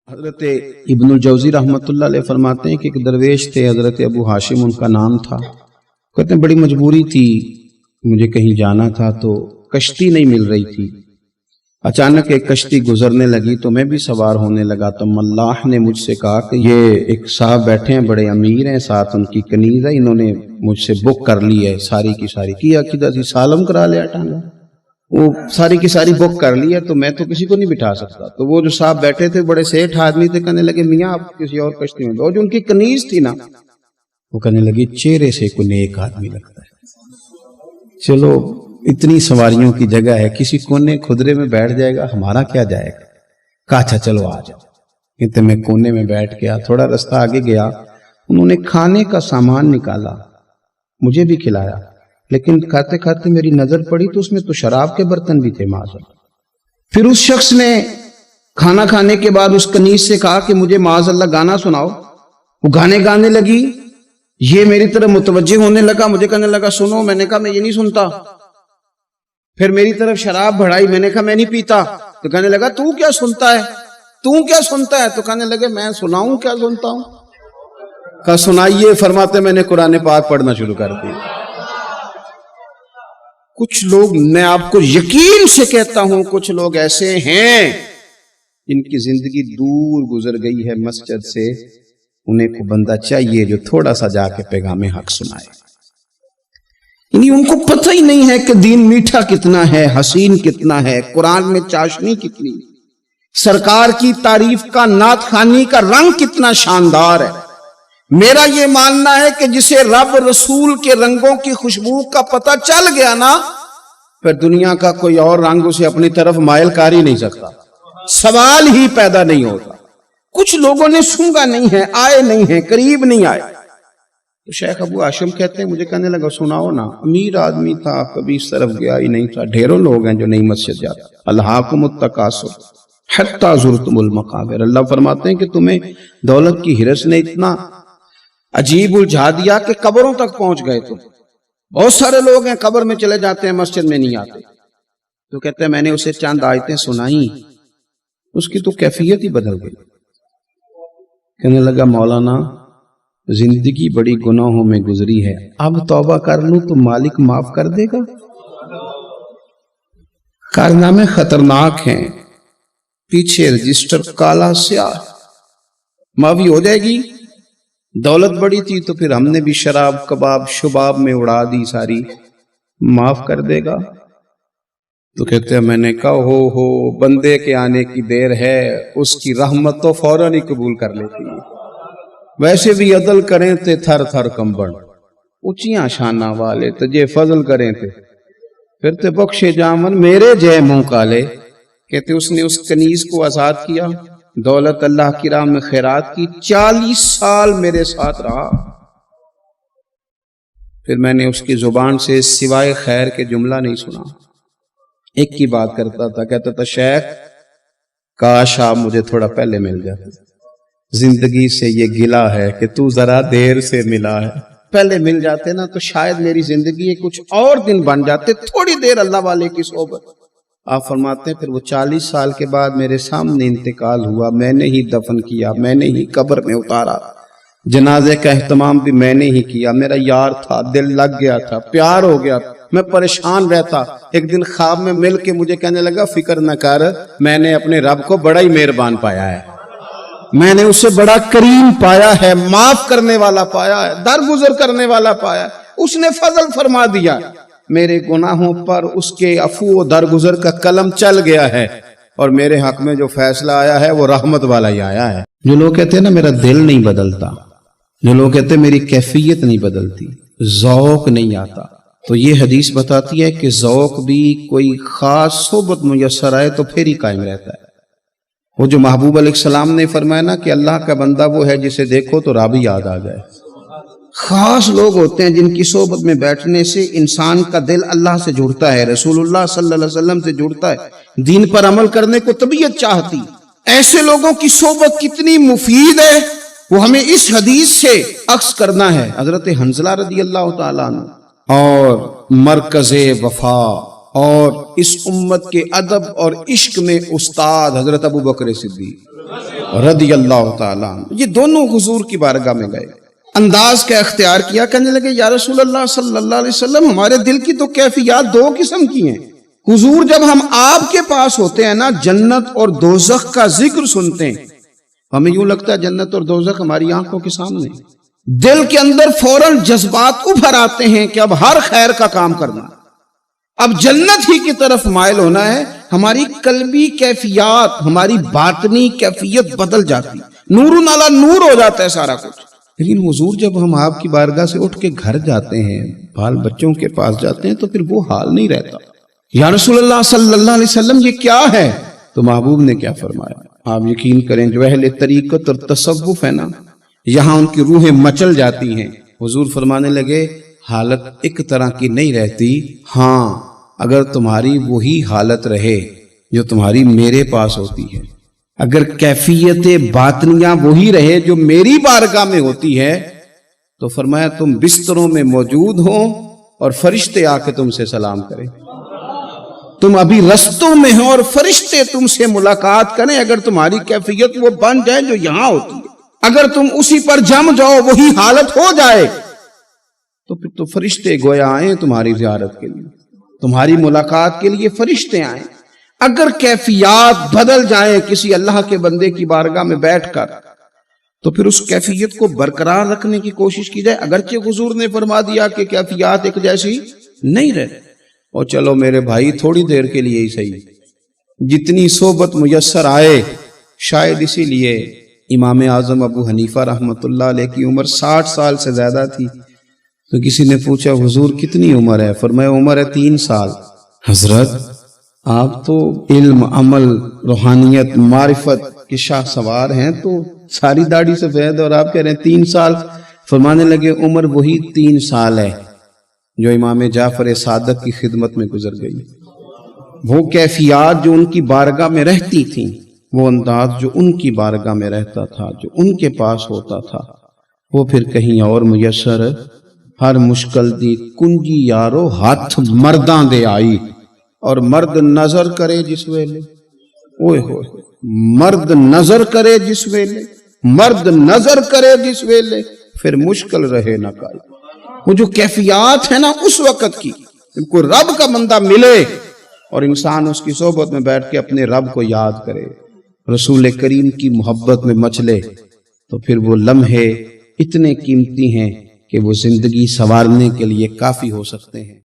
حضرت ابن الجوزی رحمۃ اللہ علیہ فرماتے ہیں کہ ایک درویش تھے، حضرت ابو ہاشم ان کا نام تھا۔ کہتے ہیں بڑی مجبوری تھی، مجھے کہیں جانا تھا تو کشتی نہیں مل رہی تھی۔ اچانک ایک کشتی گزرنے لگی تو میں بھی سوار ہونے لگا تو ملاح نے مجھ سے کہا کہ یہ ایک صاحب بیٹھے ہیں، بڑے امیر ہیں، ساتھ ان کی کنیز ہے، انہوں نے مجھ سے بک کر لی ہے، ساری کی ساری کیا کدھر سی سالم کرا لیا ٹانگا، وہ ساری کی ساری بک کر لی ہے، تو میں تو کسی کو نہیں بٹھا سکتا۔ تو وہ جو صاحب بیٹھے تھے بڑے سیٹھ آدمی تھے، کہنے لگے میاں آپ کسی اور کشتی میں، اور جو ان کی کنیز تھی نا وہ کہنے لگی چہرے سے کوئی نیک آدمی لگتا ہے، چلو اتنی سواریوں کی جگہ ہے، کسی کونے خدرے میں بیٹھ جائے گا، ہمارا کیا جائے گا۔ کہا اچھا چلو آ جاؤ۔ کہتے میں کونے میں بیٹھ گیا، تھوڑا رستہ آگے گیا، انہوں نے کھانے کا سامان نکالا، مجھے بھی کھلایا، لیکن کھاتے کھاتے میری نظر پڑی تو اس میں تو شراب کے برتن بھی تھے معاذ۔ پھر اس شخص نے کھانا کھانے کے بعد اس کنیز سے کہا کہ مجھے معاذ اللہ گانا سناؤ۔ وہ گانے گانے لگی، یہ میری طرف متوجہ ہونے لگا، مجھے کہنے لگا سنو، میں نے کہا میں یہ نہیں سنتا۔ پھر میری طرف شراب بڑھائی، میں نے کہا میں نہیں پیتا۔ تو کہنے لگا تو کیا سنتا ہے، تو کیا سنتا ہے؟ تو کہنے لگے میں سناؤں کیا سنتا ہوں؟ کہا سنائیے۔ فرماتے میں نے قرآن پاک پڑھنا شروع کر دیا۔ کچھ لوگ، میں آپ کو یقین سے کہتا ہوں، کچھ لوگ ایسے ہیں جن کی زندگی دور گزر گئی ہے مسجد سے، انہیں کو بندہ چاہیے جو تھوڑا سا جا کے پیغام حق سنائے۔ یعنی ان کو پتہ ہی نہیں ہے کہ دین میٹھا کتنا ہے، حسین کتنا ہے، قرآن میں چاشنی کتنی، سرکار کی تعریف کا، نعت خوانی کا رنگ کتنا شاندار ہے۔ میرا یہ ماننا ہے کہ جسے رب رسول کے رنگوں کی خوشبو کا پتہ چل گیا نا، پھر دنیا کا کوئی اور رنگ اسے اپنی طرف مائل کر ہی نہیں سکتا، سوال ہی پیدا نہیں ہوتا۔ کچھ لوگوں نے سونگا نہیں ہے، آئے نہیں ہیں، قریب نہیں آئے۔ تو شیخ ابو ہاشم کہتے ہیں مجھے کہنے لگا سناؤ نا، امیر آدمی تھا، کبھی اس طرف گیا ہی نہیں تھا، ڈھیروں لوگ ہیں جو نئی مسجد جاتے، الہاکم التکاثر حتی زرتم المقابر۔ اللہ فرماتے ہیں کہ تمہیں دولت کی ہرس نے اتنا عجیب الجھا دیا کہ قبروں تک پہنچ گئے۔ تم بہت سارے لوگ ہیں قبر میں چلے جاتے ہیں، مسجد میں نہیں آتے۔ تو کہتے ہیں میں نے اسے چند آیتیں سنائیں، اس کی تو کیفیت ہی بدل گئی۔ کہنے لگا مولانا زندگی بڑی گناہوں میں گزری ہے، اب توبہ کر لوں تو مالک معاف کر دے گا؟ کارنامے خطرناک ہیں، پیچھے رجسٹر کالا سیاہ، معافی ہو جائے گی۔ دولت بڑی تھی تو پھر ہم نے بھی شراب کباب شباب میں اڑا دی ساری، معاف کر دے گا؟ تو کہتے ہیں میں نے کہا ہو بندے کے آنے کی دیر ہے، اس کی رحمت تو فوراً ہی قبول کر لیتی ہے۔ ویسے بھی عدل کریں تے تھر تھر کمبن، اونچیاں شانہ والے تجھے فضل کریں تے پھر تے بخشے جامن میرے جے منہ کالے۔ کہتے اس نے اس کنیز کو آزاد کیا، دولت اللہ کی راہ میں خیرات کی، 40 سال میرے ساتھ رہا۔ پھر میں نے اس کی زبان سے سوائے خیر کے جملہ نہیں سنا، ایک کی بات کرتا تھا، کہتا تھا شیخ کاش آپ مجھے تھوڑا پہلے مل جاتے، زندگی سے یہ گلہ ہے کہ تو ذرا دیر سے ملا ہے، پہلے مل جاتے نا تو شاید میری زندگی کچھ اور دن بن جاتے، تھوڑی دیر اللہ والے کی صحبت۔ آپ فرماتے ہیں پھر وہ 40 سال کے بعد میرے سامنے انتقال ہوا، میں نے ہی دفن کیا، میں نے ہی قبر میں اتارا، جنازے کا اہتمام بھی میں نے ہی کیا۔ میرا یار تھا، دل لگ گیا تھا، پیار ہو گیا، میں پریشان رہتا۔ ایک دن خواب میں مل کے مجھے کہنے لگا فکر نہ کر، میں نے اپنے رب کو بڑا ہی مہربان پایا ہے، میں نے اسے بڑا کریم پایا ہے، معاف کرنے والا پایا ہے، درگزر کرنے والا پایا ہے، اس نے فضل فرما دیا، میرے گناہوں پر اس کے عفو و درگزر کا قلم چل گیا ہے، اور میرے حق میں جو فیصلہ آیا ہے وہ رحمت والا ہی آیا ہے۔ جو لوگ کہتے ہیں نا میرا دل نہیں بدلتا، جو لوگ کہتے ہیں میری کیفیت نہیں بدلتی، ذوق نہیں آتا، تو یہ حدیث بتاتی ہے کہ ذوق بھی کوئی خاص صحبت میسر آئے تو پھر ہی قائم رہتا ہے۔ وہ جو محبوب علیہ السلام نے فرمایا نا کہ اللہ کا بندہ وہ ہے جسے دیکھو تو رب یاد آ جائے۔ خاص لوگ ہوتے ہیں جن کی صحبت میں بیٹھنے سے انسان کا دل اللہ سے جڑتا ہے، رسول اللہ صلی اللہ علیہ وسلم سے جڑتا ہے، دین پر عمل کرنے کو طبیعت چاہتی۔ ایسے لوگوں کی صحبت کتنی مفید ہے وہ ہمیں اس حدیث سے عکس کرنا ہے۔ حضرت حنظلہ رضی اللہ تعالیٰ عنہ اور مرکز وفا اور اس امت کے ادب اور عشق میں استاد حضرت ابو بکر صدیق رضی اللہ تعالیٰ عنہ، یہ دونوں حضور کی بارگاہ میں گئے، انداز کا اختیار کیا، کہنے لگے یا رسول اللہ صلی اللہ علیہ وسلم، ہمارے دل کی تو کیفیات دو قسم کی ہیں۔ حضور جب ہم آپ کے پاس ہوتے ہیں نا، جنت اور دوزخ کا ذکر سنتے ہیں، ہمیں یوں لگتا ہے جنت اور دوزخ ہماری آنکھوں کے سامنے، دل کے اندر فوراً جذبات ابھر آتے ہیں کہ اب ہر خیر کا کام کرنا، اب جنت ہی کی طرف مائل ہونا ہے۔ ہماری قلبی کیفیات، ہماری باطنی کیفیت بدل جاتی، نور علی نور ہو جاتا ہے سارا کچھ۔ لیکن حضور جب ہم آپ کی بارگاہ سے اٹھ کے گھر جاتے ہیں، بال بچوں کے پاس جاتے ہیں، تو پھر وہ حال نہیں رہتا۔ یا رسول اللہ صلی اللہ علیہ وسلم یہ کیا ہے؟ تو محبوب نے کیا فرمایا؟ آپ یقین کریں، جو اہل طریقت اور تصوف ہے نا، یہاں ان کی روحیں مچل جاتی ہیں۔ حضور فرمانے لگے حالت ایک طرح کی نہیں رہتی، ہاں اگر تمہاری وہی حالت رہے جو تمہاری میرے پاس ہوتی ہے، اگر کیفیت باطنیہ وہی رہے جو میری بارگاہ میں ہوتی ہے، تو فرمایا تم بستروں میں موجود ہو اور فرشتے آ کے تم سے سلام کریں، تم ابھی رستوں میں ہو اور فرشتے تم سے ملاقات کریں، اگر تمہاری کیفیت وہ بن جائے جو یہاں ہوتی ہے، اگر تم اسی پر جم جاؤ، وہی حالت ہو جائے، تو پھر تو فرشتے گویا آئیں تمہاری زیارت کے لیے، تمہاری ملاقات کے لیے فرشتے آئیں۔ اگر کیفیات بدل جائیں کسی اللہ کے بندے کی بارگاہ میں بیٹھ کر، تو پھر اس کیفیت کو برقرار رکھنے کی کوشش کی جائے، اگرچہ حضور نے فرما دیا کہ کیفیات ایک جیسی نہیں رہتی۔ اور چلو میرے بھائی تھوڑی دیر کے لیے ہی صحیح، جتنی صحبت میسر آئے، شاید اسی لیے امام اعظم ابو حنیفہ رحمۃ اللہ علیہ کی عمر 60 سال سے زیادہ تھی، تو کسی نے پوچھا حضور کتنی عمر ہے؟ فرمایا عمر ہے 3 سال۔ حضرت آپ تو علم، عمل، روحانیت، معرفت کے شاہ سوار ہیں، تو ساری داڑھی سفید اور آپ کہہ رہے ہیں 3 سال۔ فرمانے لگے عمر وہی 3 سال ہے جو امام جعفر صادق کی خدمت میں گزر گئی۔ وہ کیفیات جو ان کی بارگاہ میں رہتی تھیں، وہ انداز جو ان کی بارگاہ میں رہتا تھا، جو ان کے پاس ہوتا تھا، وہ پھر کہیں اور میسر ہر مشکل دی کنجی یارو ہاتھ مرداں دے آئی۔ اور مرد نظر کرے جس ویلے، اوئے ہوئے، مرد نظر کرے جس ویلے، مرد نظر کرے جس ویلے، پھر مشکل رہے نہ کائی۔ وہ جو کیفیات ہے نا اس وقت کی، کوئی رب کا بندہ ملے اور انسان اس کی صحبت میں بیٹھ کے اپنے رب کو یاد کرے، رسول کریم کی محبت میں مچلے، تو پھر وہ لمحے اتنے قیمتی ہیں کہ وہ زندگی سنوارنے کے لیے کافی ہو سکتے ہیں۔